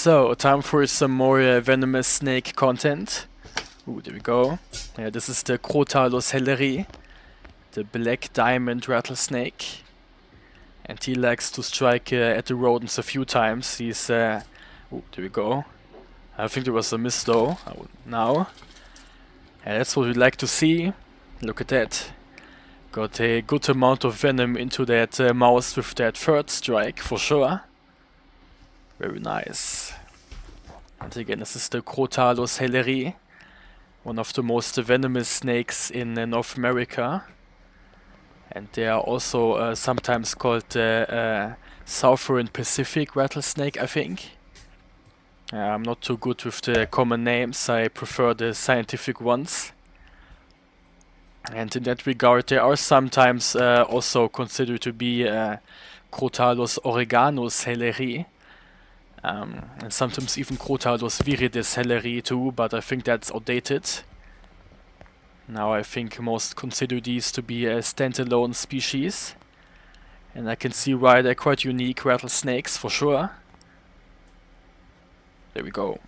So, time for some more venomous snake content. Ooh, there we go. Yeah, this is the Crotalus helleri, the black diamond rattlesnake. And he likes to strike at the rodents a few times. He's, ooh, there we go. I think there was a miss though. Now. And that's what we like to see. Look at that. Got a good amount of venom into that mouse with that third strike, for sure. Very nice. And again, this is the Crotalus helleri, one of the most venomous snakes in North America. And they are also sometimes called the Southern Pacific rattlesnake, I think. I'm not too good with the common names, I prefer the scientific ones. And in that regard, they are sometimes also considered to be Crotalus oreganus helleri. And sometimes even Crotalus virirdis helleri too, but I think that's outdated. Now I think most consider these to be a standalone species. And I can see why they're quite unique rattlesnakes, for sure. There we go.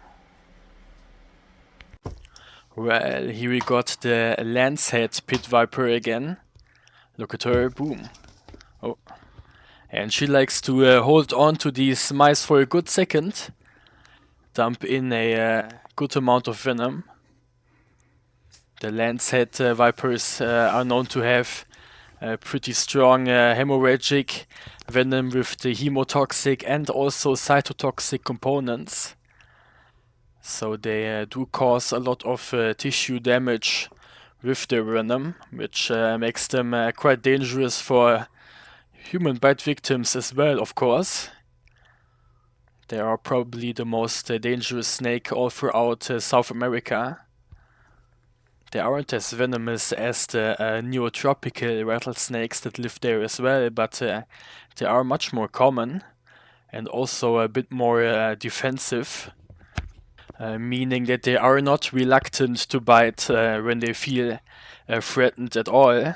Well, here we got the lancehead pit viper again. Look at her, boom. Oh. And she likes to hold on to these mice for a good second. Dump in a good amount of venom. The lancehead vipers are known to have pretty strong hemorrhagic venom with the hemotoxic and also cytotoxic components. So they do cause a lot of tissue damage with their venom, which makes them quite dangerous for human bite victims as well, of course. They are probably the most dangerous snake all throughout South America. They aren't as venomous as the neotropical rattlesnakes that live there as well, but they are much more common and also a bit more defensive. Meaning that they are not reluctant to bite when they feel threatened at all.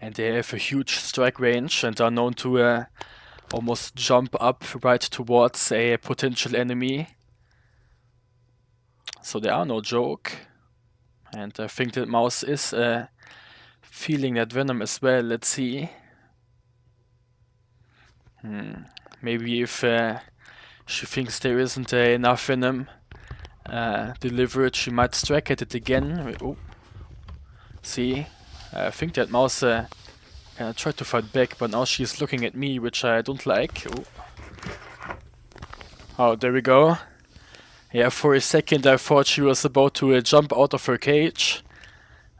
And they have a huge strike range and are known to almost jump up right towards a potential enemy. So they are no joke. And I think that mouse is feeling that venom as well. Let's see. Maybe if she thinks there isn't enough venom delivered, she might strike at it again. Oh. See, I think that mouse tried to fight back, but now she's looking at me, which I don't like. Oh, there we go. Yeah, for a second I thought she was about to jump out of her cage,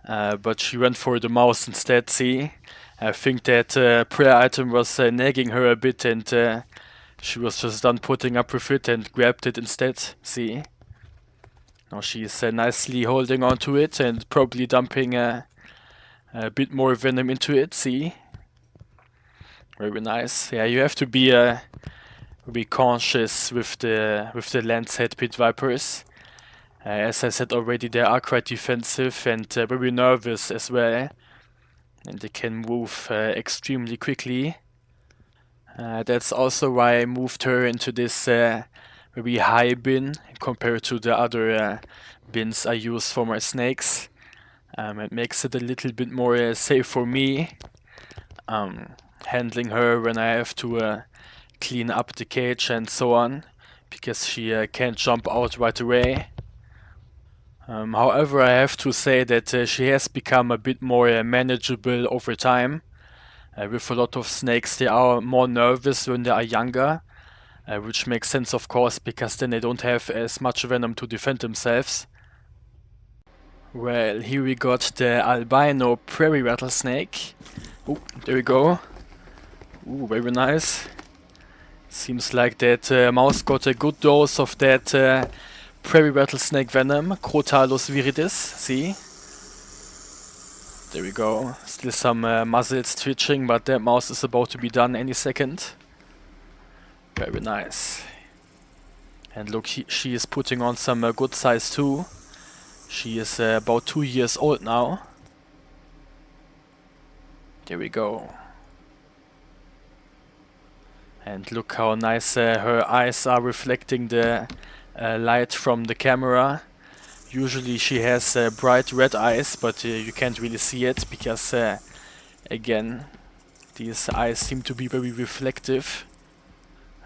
but she went for the mouse instead. See, I think that prey item was nagging her a bit, and she was just done putting up with it and grabbed it instead. See. Now she's nicely holding on to it and probably dumping a bit more venom into it, see? Very nice. Yeah, you have to be conscious with the lancehead pit vipers. As I said already, they are quite defensive and very nervous as well. And they can move extremely quickly. That's also why I moved her into this very high bin compared to the other bins I use for my snakes. It makes it a little bit more safe for me handling her when I have to clean up the cage and so on, because she can't jump out right away. However, I have to say that she has become a bit more manageable over time. With a lot of snakes, they are more nervous when they are younger. Which makes sense, of course, because then they don't have as much venom to defend themselves. Well, here we got the albino prairie rattlesnake. Oh, there we go. Ooh, very nice. Seems like that mouse got a good dose of that prairie rattlesnake venom, Crotalus virirdis. See? There we go. Still some muzzles twitching, but that mouse is about to be done any second. Very nice. And look, she is putting on some good size too. She is about 2 years old now. There we go. And look how nice her eyes are reflecting the light from the camera. Usually she has bright red eyes, but you can't really see it because, again, these eyes seem to be very reflective.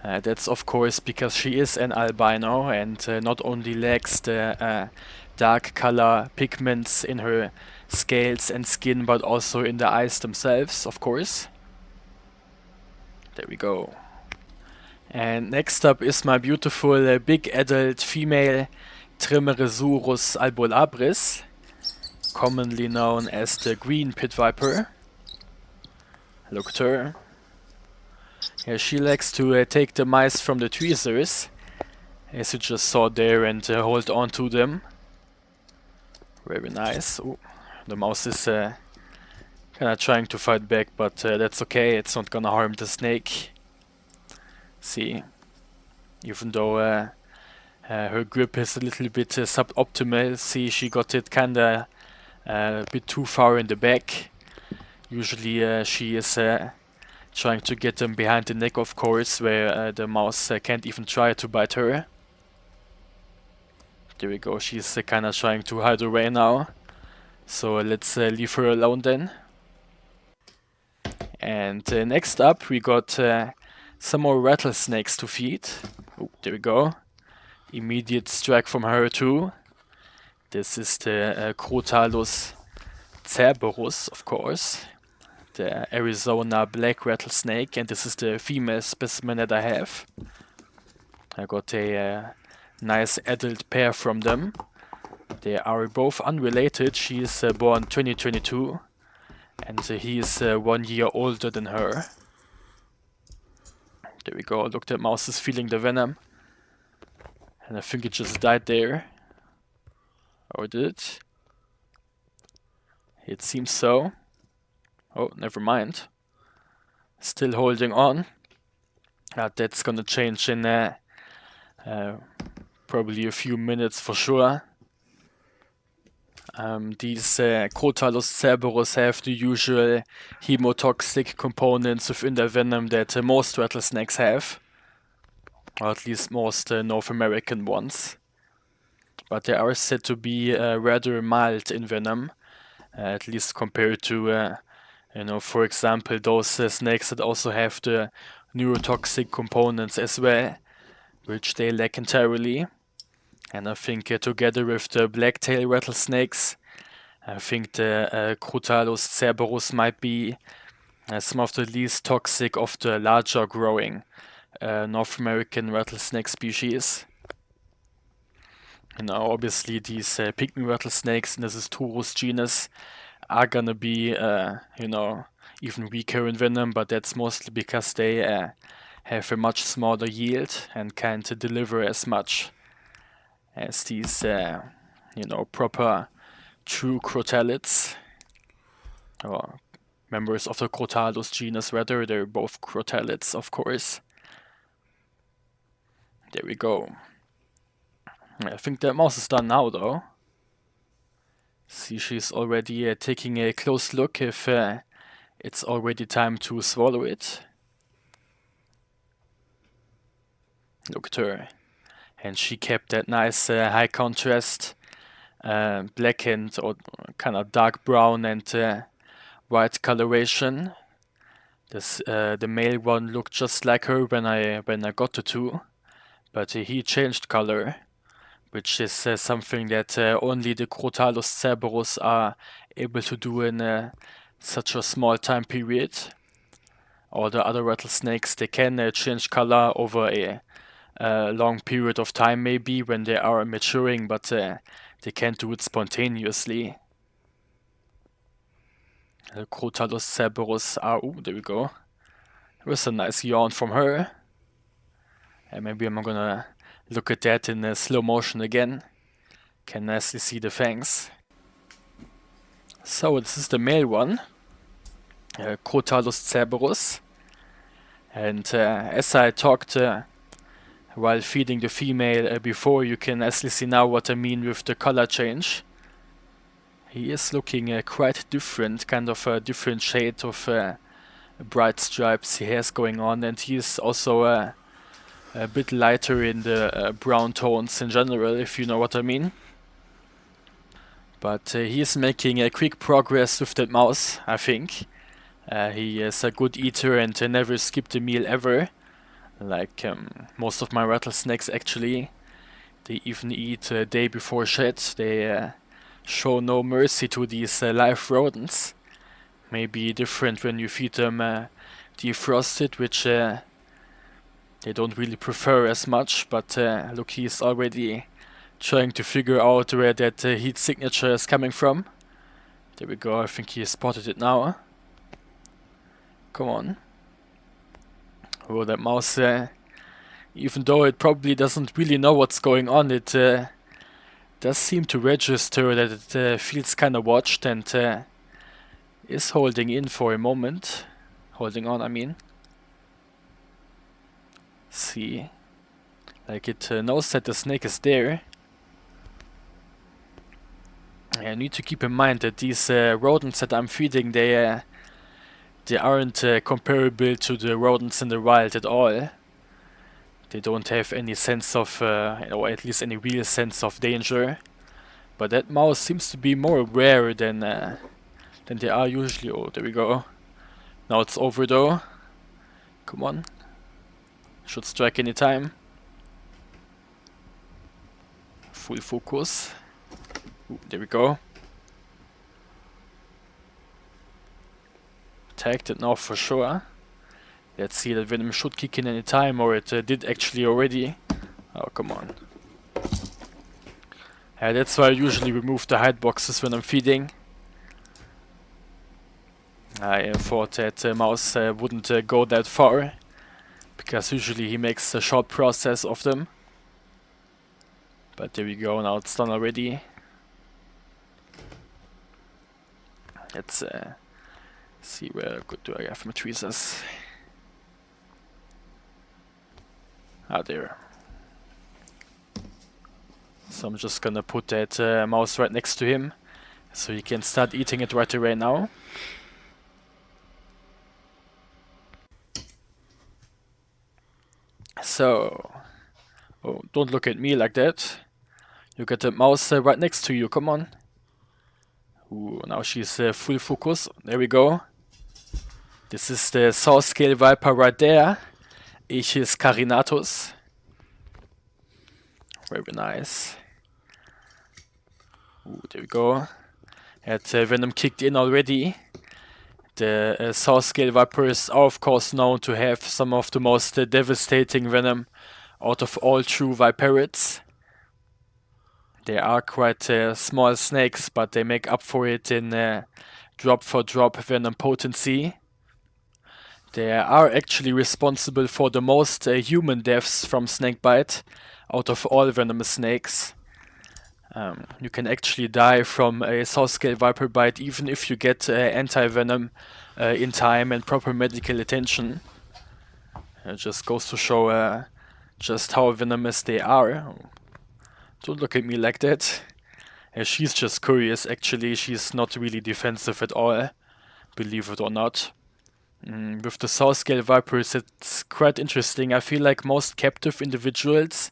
That's of course because she is an albino and not only lacks the dark color pigments in her scales and skin, but also in the eyes themselves, of course. There we go. And next up is my beautiful big adult female Trimeresurus albolabris, commonly known as the green pit viper. Look at her. Yeah, she likes to take the mice from the tweezers, as you just saw there, and hold on to them. Very nice. Ooh, the mouse is kinda trying to fight back, but that's okay, it's not gonna harm the snake. See, even though her grip is a little bit suboptimal, see, she got it kinda a bit too far in the back. Usually she is trying to get them behind the neck, of course, where the mouse can't even try to bite her. There we go, she's kinda trying to hide away now. So let's leave her alone then. And next up we got some more rattlesnakes to feed. Oh, there we go. Immediate strike from her too. This is the Crotalus cerberus, of course. The Arizona black rattlesnake, and this is the female specimen that I have. I got a nice adult pair from them. They are both unrelated. She is born 2022 and he is 1 year older than her. There we go, look, the mouse is feeling the venom. And I think it just died there. Or did it? It seems so. Oh, never mind. Still holding on. That's gonna change in probably a few minutes for sure. These Crotalus cerberus have the usual hemotoxic components within their venom that most rattlesnakes have. Or at least most North American ones. But they are said to be rather mild in venom. At least compared to, for example, those snakes that also have the neurotoxic components as well, which they lack entirely. And I think together with the blacktail rattlesnakes, I think the Crotalus cerberus might be some of the least toxic of the larger growing North American rattlesnake species. Obviously these pygmy rattlesnakes in the Taurus genus are gonna be, even weaker in venom, but that's mostly because they have a much smaller yield and can't deliver as much as these, proper true crotalids, or members of the Crotalus genus rather. They're both crotalids, of course. There we go. I think the mouse is done now, though. See, she's already taking a close look if it's already time to swallow it. Look at her. And she kept that nice high contrast blackened or kind of dark brown and white coloration. The male one looked just like her when I got the two, but he changed color, which is something that only the Crotalus cerberus are able to do in such a small time period. All the other rattlesnakes, they can change color over a long period of time, maybe when they are maturing, but they can't do it spontaneously. The Crotalus cerberus are... Oh, there we go. There was a nice yawn from her. And maybe I'm gonna look at that in slow motion again. Can nicely see the fangs. So this is the male one, Crotalus cerberus. And as I talked while feeding the female before, you can actually see now what I mean with the color change. He is looking quite different, kind of a different shade of bright stripes he has going on, and he's also a bit lighter in the brown tones in general, if you know what I mean. But he's making a quick progress with that mouse, I think. He is a good eater and never skipped a meal ever, like most of my rattlesnakes actually. They even eat day before shed. They show no mercy to these live rodents. Maybe different when you feed them defrosted, which they don't really prefer as much. But look, he's already trying to figure out where that heat signature is coming from. There we go, I think he spotted it now. Come on. Oh, that mouse, even though it probably doesn't really know what's going on, it does seem to register that it feels kind of watched and is holding in for a moment. Holding on, I mean. See. Like it knows that the snake is there. I need to keep in mind that these rodents that I'm feeding, they aren't comparable to the rodents in the wild at all. They don't have any sense of, or at least any real sense of danger. But that mouse seems to be more aware than they are usually. Oh, there we go. Now it's over though. Come on. Should strike any time. Full focus. Ooh, there we go. Tagged it now for sure. Let's see, that Venom should kick in any time, or it did actually already. Oh, come on. That's why I usually remove the hide boxes when I'm feeding. I thought that mouse wouldn't go that far, because usually he makes a short process of them. But there we go, now it's done already. Let's see where good do I have my tweezers. Ah, there. So I'm just gonna put that mouse right next to him, so he can start eating it right away now. So, oh, don't look at me like that. You got the mouse right next to you, come on. Ooh, now she's full focus. There we go. This is the saw-scale viper right there. Echis carinatus. Very nice. Ooh, there we go. Had Venom kicked in already. The saw-scale vipers are of course known to have some of the most devastating venom out of all true viperids. They are quite small snakes, but they make up for it in drop-for-drop venom potency. They are actually responsible for the most human deaths from snakebite out of all venomous snakes. You can actually die from a saw-scale viper bite even if you get anti-venom in time and proper medical attention. It just goes to show just how venomous they are. Don't look at me like that. She's just curious actually, she's not really defensive at all, believe it or not. With the saw-scale vipers it's quite interesting. I feel like most captive individuals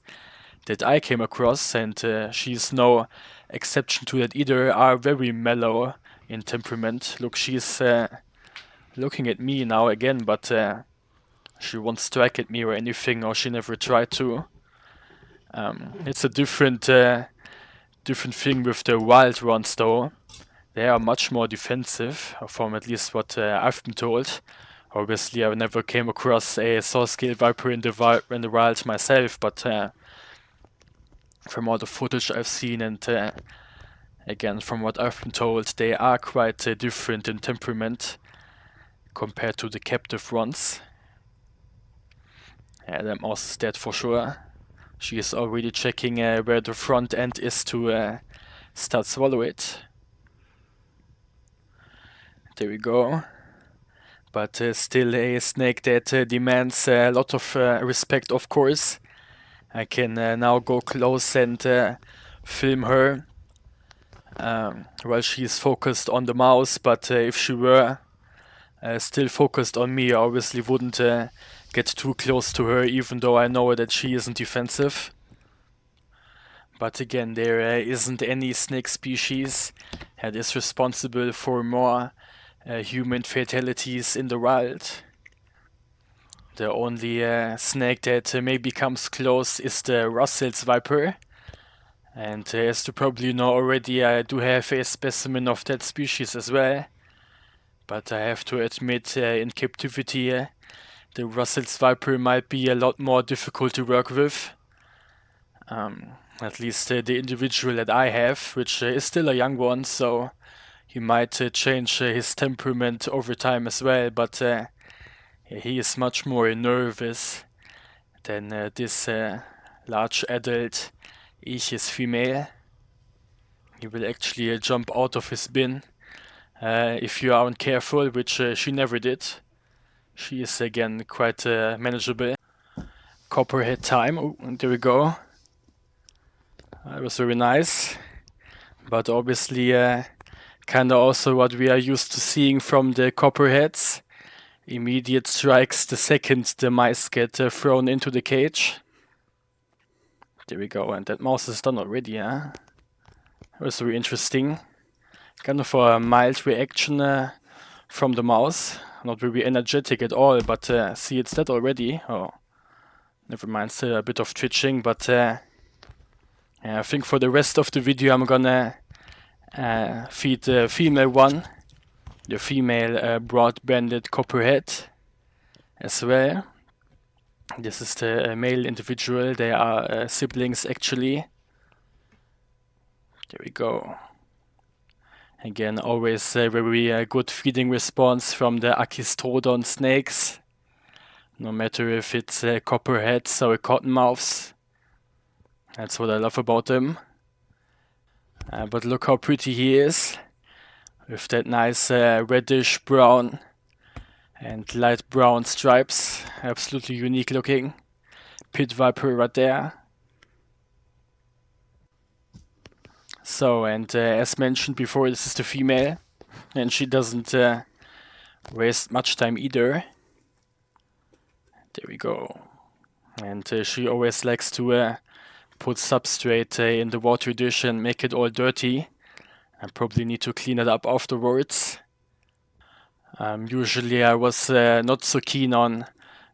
that I came across, and she's no exception to that either, are very mellow in temperament. Look, she's looking at me now again, but she won't strike at me or anything, or she never tried to. It's a different thing with the wild ones though. They are much more defensive, from at least what I've been told. Obviously I never came across a saw-scale viper in the wild myself, but from all the footage I've seen and again from what I've been told, they are quite different in temperament compared to the captive ones. That mouse is dead for sure. She is already checking where the front end is to start swallow it. There we go. But still a snake that demands a lot of respect, of course. I can now go close and film her while she's focused on the mouse, but if she were still focused on me. I obviously wouldn't get too close to her, even though I know that she isn't defensive. But again, there isn't any snake species that is responsible for more human fatalities in the wild. The only snake that maybe comes close is the Russell's viper. And as you probably know already, I do have a specimen of that species as well. But I have to admit, in captivity, the Russell's viper might be a lot more difficult to work with. At least the individual that I have, which is still a young one, so he might change his temperament over time as well. But he is much more nervous than this large adult Echis female. He will actually jump out of his bin if you aren't careful, which she never did. She is again quite manageable. Copperhead time. Oh, there we go. That was very nice. But obviously kinda also what we are used to seeing from the copperheads. Immediate strikes the second the mice get thrown into the cage. There we go, and that mouse is done already, huh? That was very interesting. Kind of a mild reaction from the mouse. Not very energetic at all, but see, it's dead already. Oh, never mind, still a bit of twitching, but yeah, I think for the rest of the video I'm gonna feed the female one, the female broad-banded copperhead as well. This is the male individual. They are siblings actually. There we go. Again, always a very good feeding response from the Agkistrodon snakes. No matter if it's copperheads or cottonmouths. That's what I love about them. But look how pretty he is. With that nice reddish brown and light brown stripes. Absolutely unique looking. Pit viper right there. So, and as mentioned before, this is the female. And she doesn't waste much time either. There we go. And she always likes to put substrate in the water dish and make it all dirty. I probably need to clean it up afterwards. Usually I was not so keen on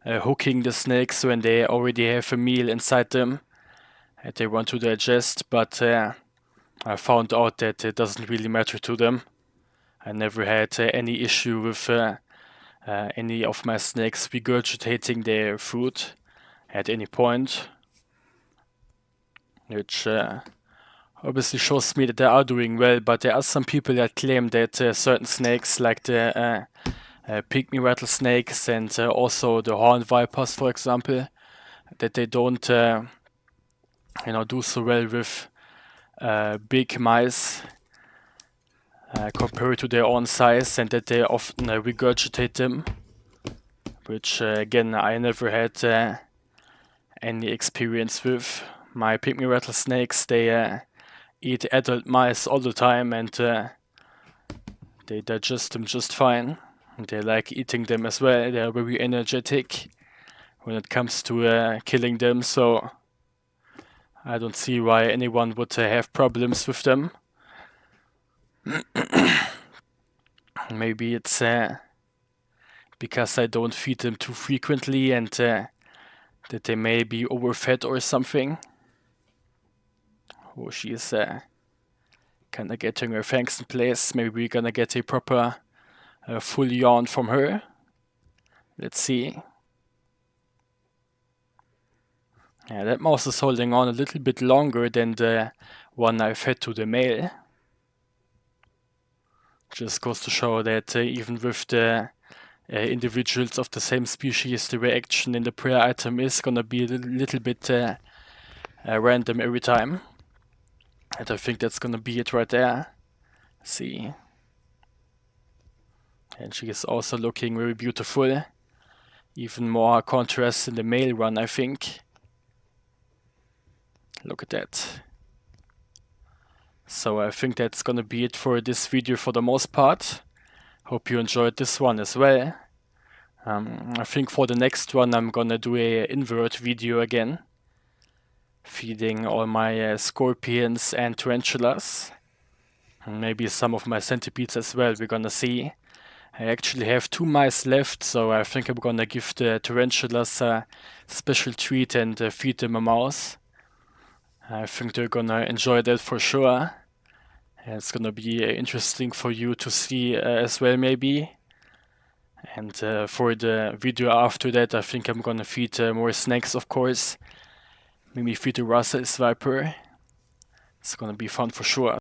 hooking the snakes when they already have a meal inside them and they want to digest, but I found out that it doesn't really matter to them. I never had any issue with any of my snakes regurgitating their food at any point, which obviously shows me that they are doing well. But there are some people that claim that certain snakes, like the pygmy rattlesnakes and also the horned vipers, for example, that they don't do so well with big mice compared to their own size, and that they often regurgitate them, which again I never had any experience with. My pygmy rattlesnakes, they eat adult mice all the time, and they digest them just fine. And they like eating them as well. They are very energetic when it comes to killing them, so I don't see why anyone would have problems with them. Maybe it's because I don't feed them too frequently and that they may be overfed or something. Oh, she is kinda getting her fangs in place. Maybe we're gonna get a proper full yawn from her. Let's see. Yeah, that mouse is holding on a little bit longer than the one I fed to the male. Just goes to show that even with the individuals of the same species, the reaction in the prey item is gonna be a little bit random every time. And I think that's gonna be it right there. See. And she is also looking very beautiful. Even more contrast in the male one, I think. Look at that. So I think that's gonna be it for this video for the most part. Hope you enjoyed this one as well. I think for the next one I'm gonna do a invert video again, feeding all my scorpions and tarantulas, and maybe some of my centipedes as well. We're gonna see. I actually have 2 mice left, so I think I'm gonna give the tarantulas a special treat and feed them a mouse. I think they're gonna enjoy that for sure. And it's gonna be interesting for you to see as well, maybe. And for the video after that, I think I'm gonna feed more snakes, of course. Maybe feed the Russell's viper. It's gonna be fun for sure.